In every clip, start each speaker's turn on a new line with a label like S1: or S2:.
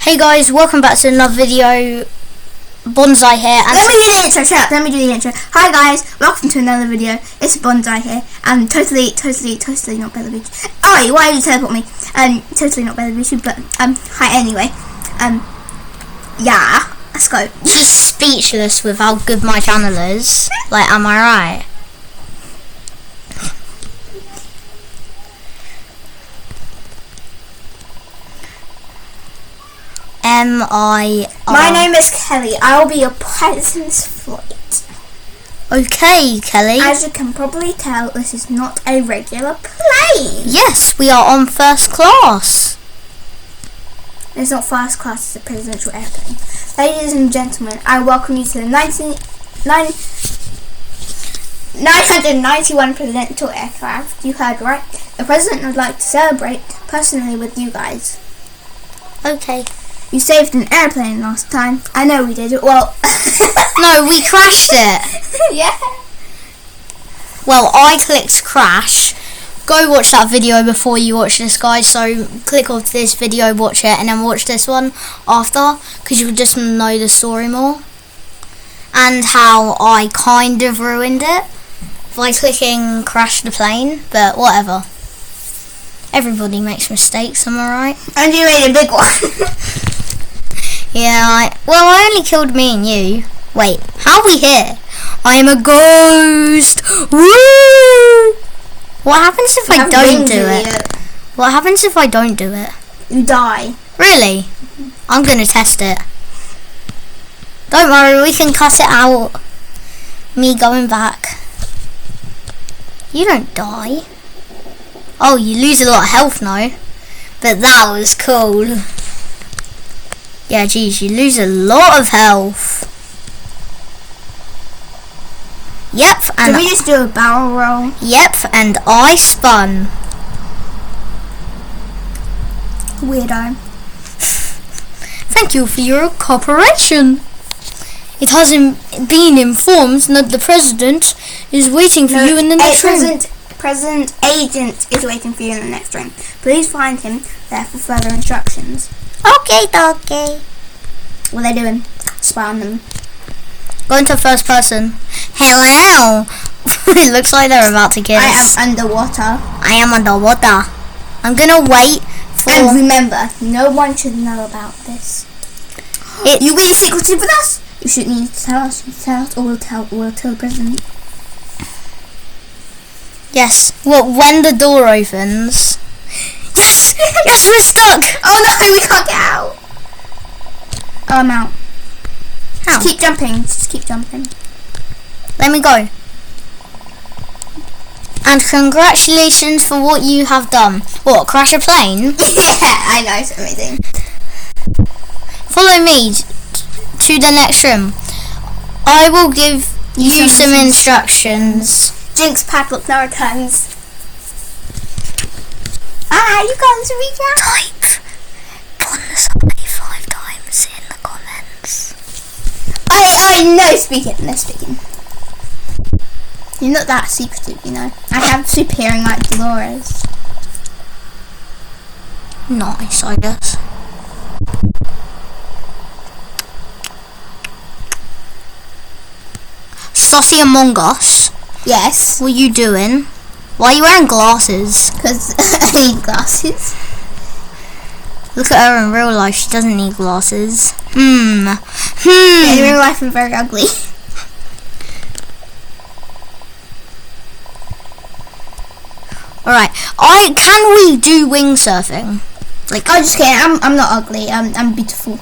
S1: Hey guys, welcome back to another video. Bonsai here. And
S2: let me do the intro, shut up, let me do the intro. Hi guys, welcome to another video. It's Bonsai here. Totally not Bella Beach. Oh wait, why did you teleport me? Totally not Bella Beach, but hi anyway. Yeah, let's go.
S1: just speechless with how good my channel is. Like, am I right?
S2: My name is Kelly. I'll be your presence flight.
S1: Okay, Kelly.
S2: As you can probably tell, this is not a regular plane.
S1: Yes, we are on first class.
S2: It's not first class, it's a presidential airplane. Ladies and gentlemen, I welcome you to the 991 presidential aircraft. You heard right. The president would like to celebrate personally with you guys.
S1: Okay.
S2: You saved an airplane last time. I know we did it. Well,
S1: no, we crashed it.
S2: Yeah.
S1: Well, I clicked crash. Go watch that video before you watch this, guys. So click off this video, watch it, and then watch this one after, because you'll just know the story more and how I kind of ruined it by clicking crash the plane. But whatever. Everybody makes mistakes, am I right?
S2: And you made a big one.
S1: Yeah, well, I only killed me and you. Wait, how are we here? I am a ghost. Woo! What happens if I don't do it? What happens if I don't do it?
S2: You die.
S1: Really? I'm gonna test it. Don't worry, we can cut it out. Me going back. You don't die. Oh, you lose a lot of health now. But that was cool. Yeah, geez, you lose a lot of health. Yep, and
S2: Did we just do a barrel roll?
S1: Yep, and I spun.
S2: Weirdo.
S1: Thank you for your cooperation. It hasn't been informed that the president is waiting for you in the next room.
S2: President Agent is waiting for you in the next room. Please find him there for further instructions.
S1: Okay, okay.
S2: What are they doing? Spy on them.
S1: Go into first person. Hello. It looks like they're about to kill us.
S2: I am underwater.
S1: I am underwater. I'm gonna wait for...
S2: And remember, no one should know about this. You being secretive with us? You shouldn't need to tell us. You tell us, or we'll tell the president.
S1: Yes. Well, when the door opens. Yes! Yes, we're stuck!
S2: Oh no, we can't get out. Oh, I'm out.
S1: How?
S2: Just keep jumping. Just keep jumping.
S1: Let me go. And congratulations for what you have done. What, crash a plane?
S2: Yeah, I know, it's amazing.
S1: Follow me to the next room. I will give you some instructions.
S2: Jinx padlock now returns. You can't reach out.
S1: Type Bonsai 5 times in the comments.
S2: No speaking. You're not that secretive, you know. I have super hearing like Dolores.
S1: Nice, I guess. Saucy Among Us.
S2: Yes.
S1: What are you doing? Why are you wearing glasses?
S2: Because I need glasses.
S1: Look at her in real life, she doesn't need glasses.
S2: In real life I'm very ugly.
S1: Alright, can we do wingsurfing? Like,
S2: Oh, just kidding, I'm not ugly, I'm beautiful.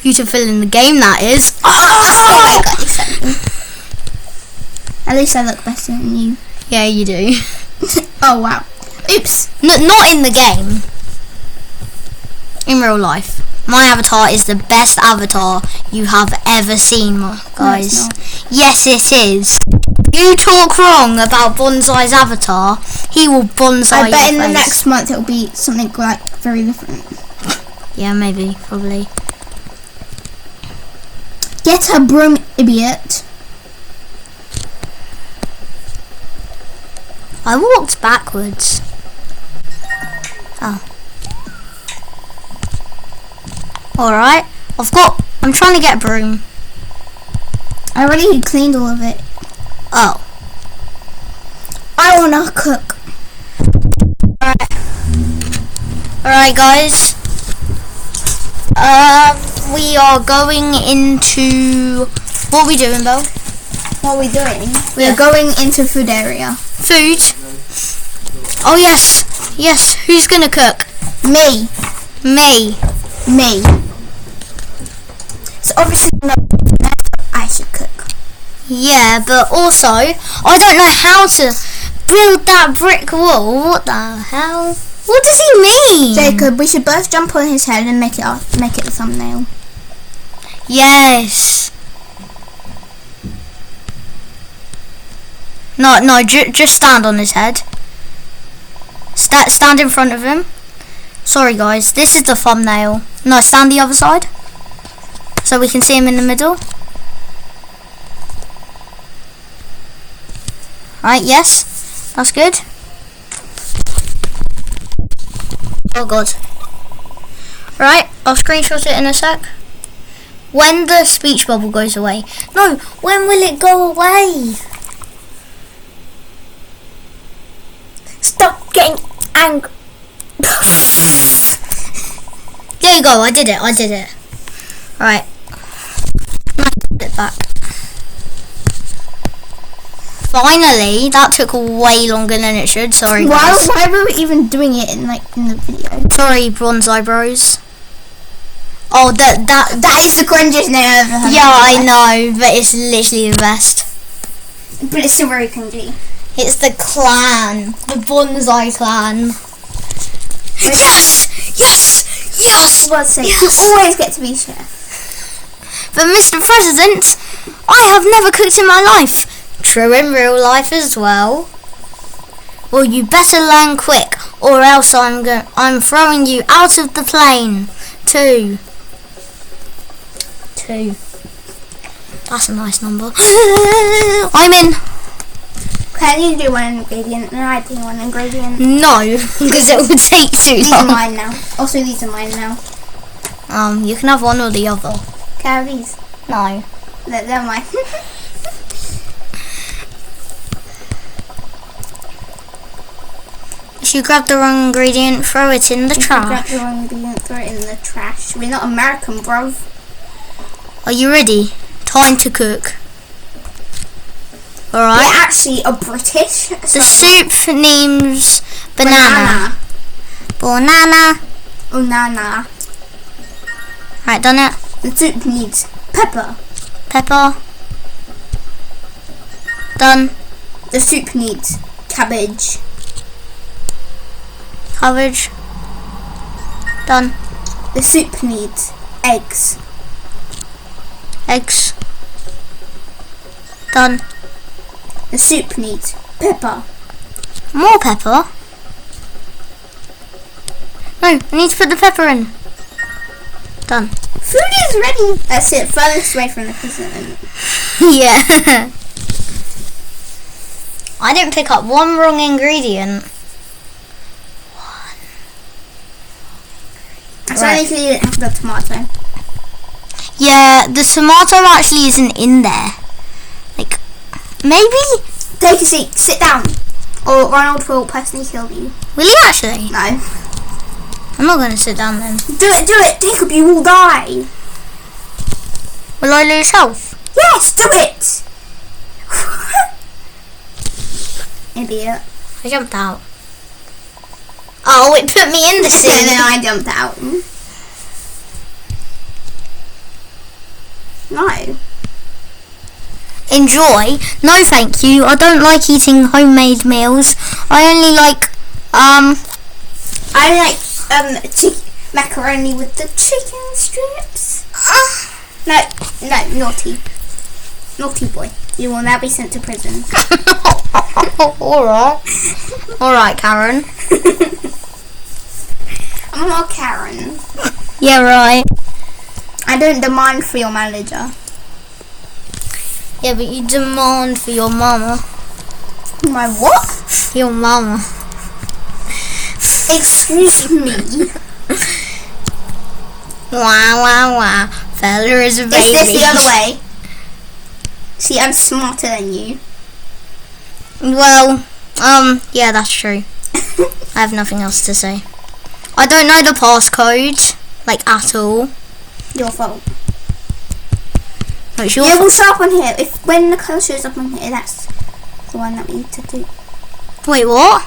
S1: beautiful in the game, that is.
S2: Oh my god, exactly. At least I look better than you.
S1: Yeah, you do.
S2: Oh wow. Oops.
S1: Not in the game. In real life. My avatar is the best avatar you have ever seen, guys.
S2: No, it's not.
S1: Yes, it is. You talk wrong about Bonsai's avatar, he will bonsai
S2: I bet in
S1: your
S2: the
S1: face.
S2: next month it'll be something like very different.
S1: Yeah, maybe, probably.
S2: Get a broom, idiot.
S1: I walked backwards. Oh. Alright. I'm trying to get a broom.
S2: I already cleaned all of it.
S1: Oh.
S2: I wanna cook.
S1: Alright guys. We are going into... What are we doing, Belle?
S2: What are we doing? We are going into food area.
S1: Food? Oh yes. Yes. Who's gonna cook?
S2: Me.
S1: Me.
S2: So obviously I should cook.
S1: Yeah, but also, I don't know how to build that brick wall. What the hell? What does he mean?
S2: Jacob, we should both jump on his head and make it the thumbnail.
S1: Yes. No, just stand on his head. Stand in front of him. Sorry guys, this is the thumbnail. No, stand the other side. So we can see him in the middle. Right, yes. That's good. Oh god. Right, I'll screenshot it in a sec. When the speech bubble goes away. No, when will it go away?
S2: Stop getting angry.
S1: There you go, I did it. Right. Put it back. Finally, that took way longer than it should. Sorry guys.
S2: Why were we even doing it in the video?
S1: Sorry, bronze eyebrows. Oh, that
S2: is the cringiest name I've ever heard.
S1: Yeah, I know, but it's literally the best.
S2: But it's still very cringy.
S1: It's the clan, the bonsai clan. Yes!
S2: What's say?
S1: Yes.
S2: You always get to be chef.
S1: But Mr. President, I have never cooked in my life. True in real life as well. Well, you better learn quick, or else I'm throwing you out of the plane. Two. That's a nice number. I'm in.
S2: Can you do one ingredient and I do one ingredient?
S1: No, because it would take too
S2: These
S1: long.
S2: are mine now. Also, these are mine now.
S1: You can have one or the other.
S2: Can I have these?
S1: No.
S2: They're mine.
S1: If you grab the wrong ingredient, throw it in the trash.
S2: Grab the wrong ingredient, throw it in the trash. We're not American, bro.
S1: Are you ready? Time to cook. Alright.
S2: We're actually a British.
S1: The soup name's banana.
S2: Banana.
S1: Right, done it.
S2: The soup needs pepper.
S1: Done.
S2: The soup needs cabbage.
S1: Done.
S2: The soup needs eggs.
S1: Done.
S2: The soup needs pepper.
S1: More pepper? No, I need to put the pepper in. Done.
S2: Food is ready. That's it. Furthest away from the president.
S1: Yeah. I didn't pick up one wrong ingredient.
S2: So I think you didn't have the tomato.
S1: Yeah, the tomato actually isn't in there. Like, maybe?
S2: Take a seat. Sit down. Or Ronald will personally kill you.
S1: Will he actually?
S2: No.
S1: I'm not going to sit down then.
S2: Do it. Jacob, you will die.
S1: Will I lose health?
S2: Yes, do it. Idiot.
S1: I jumped out. Oh, it put me in the sea.
S2: And then I jumped out. No.
S1: Enjoy? No, thank you. I don't like eating homemade meals. I only like
S2: macaroni with the chicken strips. No, naughty boy. You will now be sent to prison.
S1: Alright, Karen.
S2: I'm not Karen.
S1: Yeah, right.
S2: I don't demand for your manager.
S1: Yeah, but you demand for your mama.
S2: My what?
S1: Your mama.
S2: Excuse me.
S1: Wah, wah, wah. Fella is a baby.
S2: Is this the other way? See, I'm smarter than you.
S1: Well, yeah, that's true. I have nothing else to say. I don't know the passcode, like, at all.
S2: Your fault.
S1: No, it's your
S2: Yeah,
S1: fault.
S2: we'll start on here. When the colour shows up on here, that's the one that we need to do.
S1: Wait, what?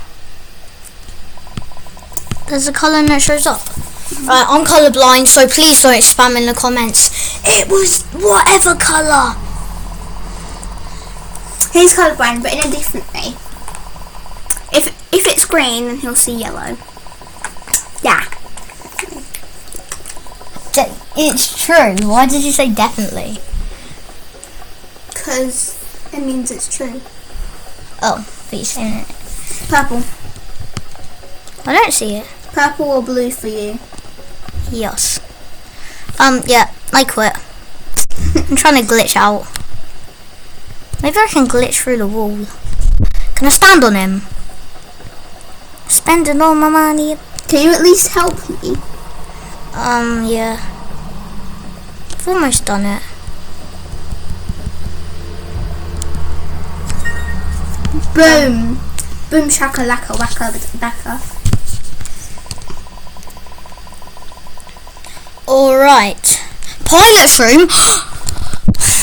S1: There's a colour that shows up. Right, I'm colourblind, so please don't spam in the comments. It was whatever colour.
S2: He's colourblind, but in a different way. If it's green, then he'll see yellow. Yeah.
S1: It's true. Why did you say definitely?
S2: Because it means it's true.
S1: Oh, but you're saying it.
S2: Purple.
S1: I don't see it.
S2: Purple or blue for you?
S1: Yes. Yeah, I quit. I'm trying to glitch out. Maybe I can glitch through the wall. Can I stand on him? Spending all my money.
S2: Can you at least help me?
S1: Yeah. I've almost done it.
S2: Boom. Boom shaka laka waka baka.
S1: Alright. Pilot's room?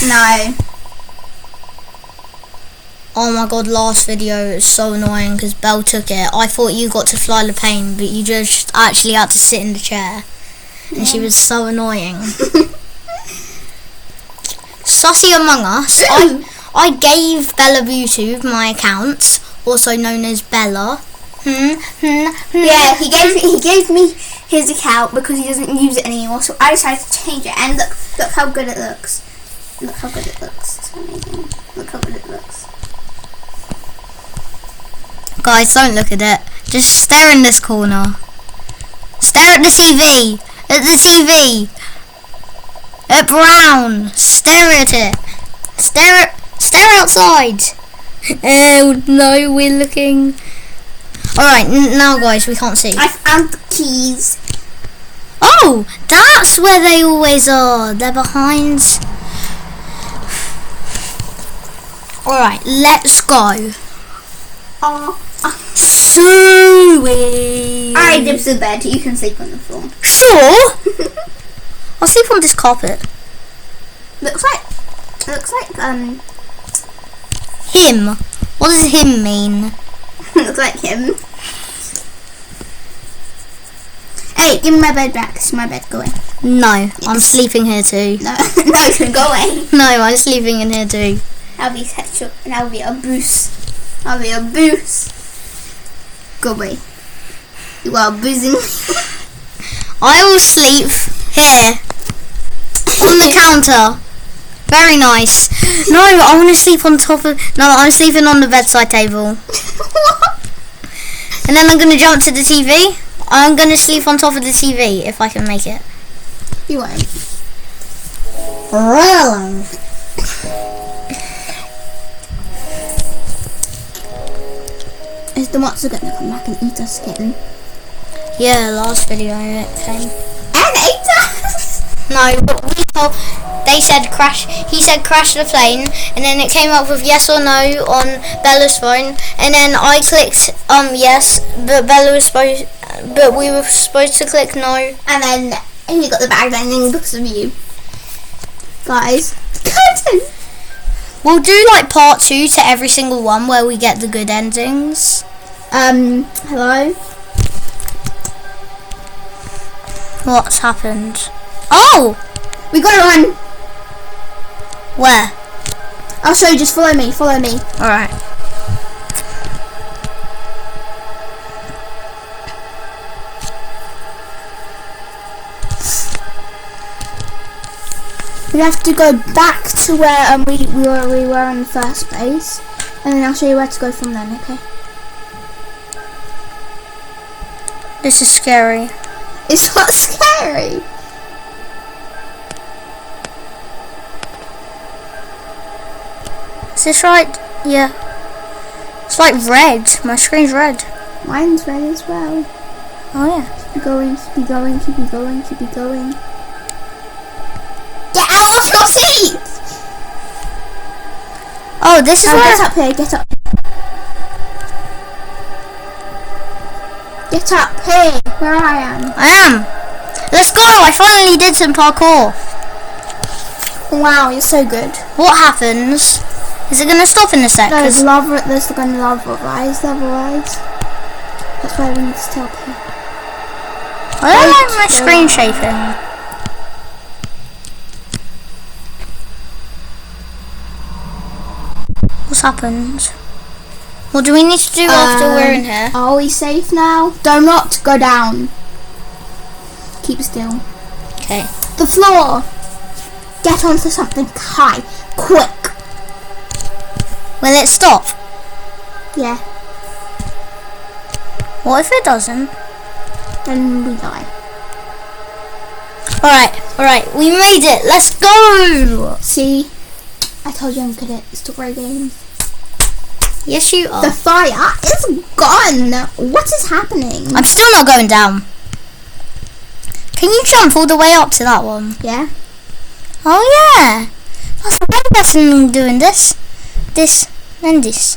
S2: No.
S1: Oh my god, last video is so annoying because Belle took it. I thought you got to fly the plane, but you just actually had to sit in the chair. And she was so annoying. Sussy Among Us. I gave Bella YouTube my account, also known as Bella.
S2: Yeah, he gave me his account because he doesn't use it anymore, so I decided to change it. And look how good it looks. Look how good it looks. It's amazing. Look how good it looks.
S1: Guys, don't look at it. Just stare in this corner. Stare at the TV. At the TV. At Brown. Stare at it. Stare outside. Oh no, we're looking. Alright, now guys, we can't see.
S2: I found the keys.
S1: Oh, that's where they always are. They're behind. Alright, let's go. Sweet.
S2: Alright, dibs the bed. You can sleep on the floor.
S1: Sure. I'll sleep on this carpet.
S2: Looks like
S1: Him. What does him mean?
S2: looks like him. Hey, give me my bed back. It's my bed. Go away.
S1: No, I'm sleeping here too.
S2: No, go away.
S1: No, I'm sleeping in here too.
S2: That'll be sexual. That'll be abuse. That'll be abuse. Go away. You are abusing me.
S1: I will sleep here on the counter. Very nice. No, I want to sleep on top of. No, I'm sleeping on the bedside table. And then I'm going to jump to the TV. I'm going to sleep on top of the TV if I can make it.
S2: You won't.
S1: Really?
S2: Is the monster going to come back and eat us again?
S1: Yeah, last video it came.
S2: And ate us!
S1: No, but we told. They said crash. He said crash the plane, and then it came up with yes or no on Bella's phone, and then I clicked yes, but but we were supposed to click no.
S2: And you got the bag ending because of you. Guys. Curtain!
S1: We'll do like part 2 to every single one where we get the good endings.
S2: Hello?
S1: What's happened? Oh!
S2: We got to run.
S1: Where?
S2: I'll show you, just follow me,
S1: Alright.
S2: We have to go back to where we were in the first place, and then I'll show you where to go from then, okay?
S1: This is scary.
S2: It's not scary.
S1: Is this right? Yeah. It's like red. My screen's red.
S2: Mine's red as well.
S1: Oh yeah.
S2: Keep going, keep going, keep going, keep going. Wait!
S1: Oh, this is
S2: Now
S1: where...
S2: get up here, get up. Get up here, where I am.
S1: I am. Let's go. I finally did some parkour.
S2: Wow, you're so good.
S1: What happens? Is it going to stop in a sec?
S2: No,
S1: 'Cause
S2: there's the gun lava rise. That's why we need to stop here.
S1: I don't like my screen shaking. What's happened? What do we need to do after we're in here?
S2: Are we safe now? Do not go down. Keep still.
S1: Okay.
S2: The floor. Get onto something high. Quick.
S1: Will it stop?
S2: Yeah.
S1: What if it doesn't?
S2: Then we die.
S1: Alright, we made it. Let's go!
S2: See? I told you I'm good at story games.
S1: Yes, you are.
S2: The fire is gone. What is happening?
S1: I'm still not going down. Can you jump all the way up to that one?
S2: Yeah.
S1: Oh yeah. That's the one person doing this. This and this.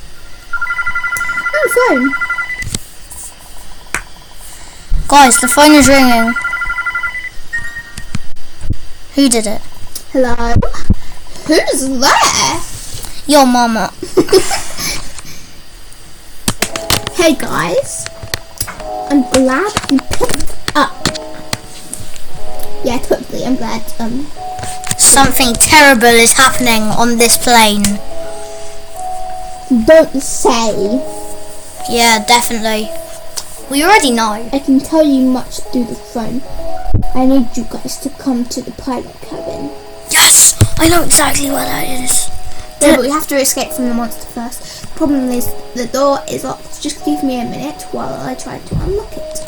S2: Oh, phone.
S1: Guys, the phone is ringing. Who did it?
S2: Hello. Who's there?
S1: Your mama.
S2: Hey guys. I'm glad you picked up. Yeah, totally. I'm glad.
S1: Something terrible is happening on this plane.
S2: Don't say.
S1: Yeah, definitely. We already know.
S2: I can tell you much through the phone. I need you guys to come to the pilot cabin.
S1: Yes! I know exactly where that is.
S2: Yeah, but we have to escape from the monster first. The problem is the door is locked. Just give me a minute while I try to unlock it.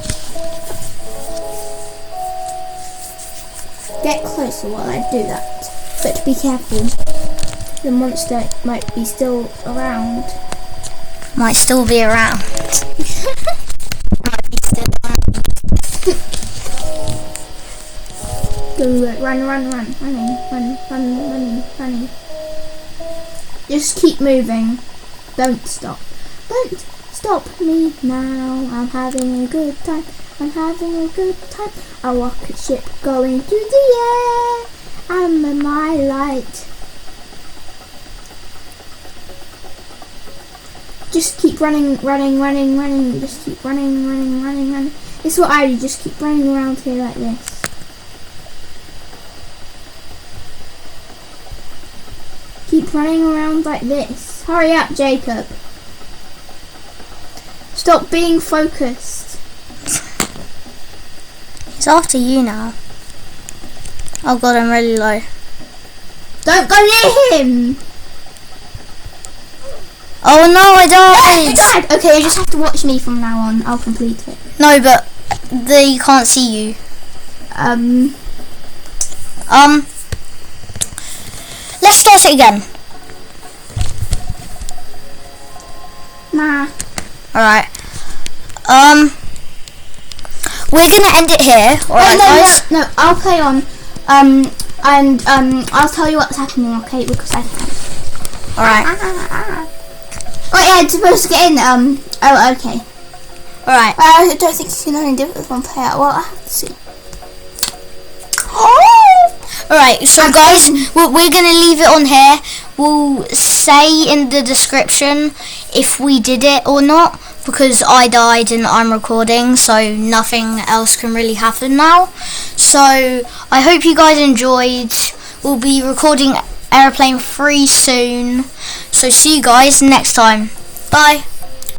S2: Get closer while I do that. But be careful. The monster might be still around.
S1: Might still be around.
S2: Running. Just keep moving. Don't stop. Don't stop me now. I'm having a good time. A rocket ship going through the air. I'm in my light. Just keep running. Just keep running. This is what I do. Just keep running around here like this. Keep running around like this. Hurry up, Jacob. Stop being focused.
S1: He's after you now. Oh god, I'm really low.
S2: Don't go near him.
S1: Oh no, I
S2: You
S1: died!
S2: died. Okay, you just have to watch me from now on. I'll complete it.
S1: No, but they can't see you. Let's start it again.
S2: Nah.
S1: Alright. We're gonna end it here. Alright, guys?
S2: No, I'll play on. And I'll tell you what's happening, okay? Because I can.
S1: Alright.
S2: Oh yeah, it's supposed to get in. Oh, okay.
S1: Alright.
S2: I don't think you can only do it with one player. Well, I have to see.
S1: Alright, so guys, we're going to leave it on here. We'll say in the description if we did it or not, because I died and I'm recording, so nothing else can really happen now. So I hope you guys enjoyed. We'll be recording Airplane 3 soon. So see you guys next time. Bye.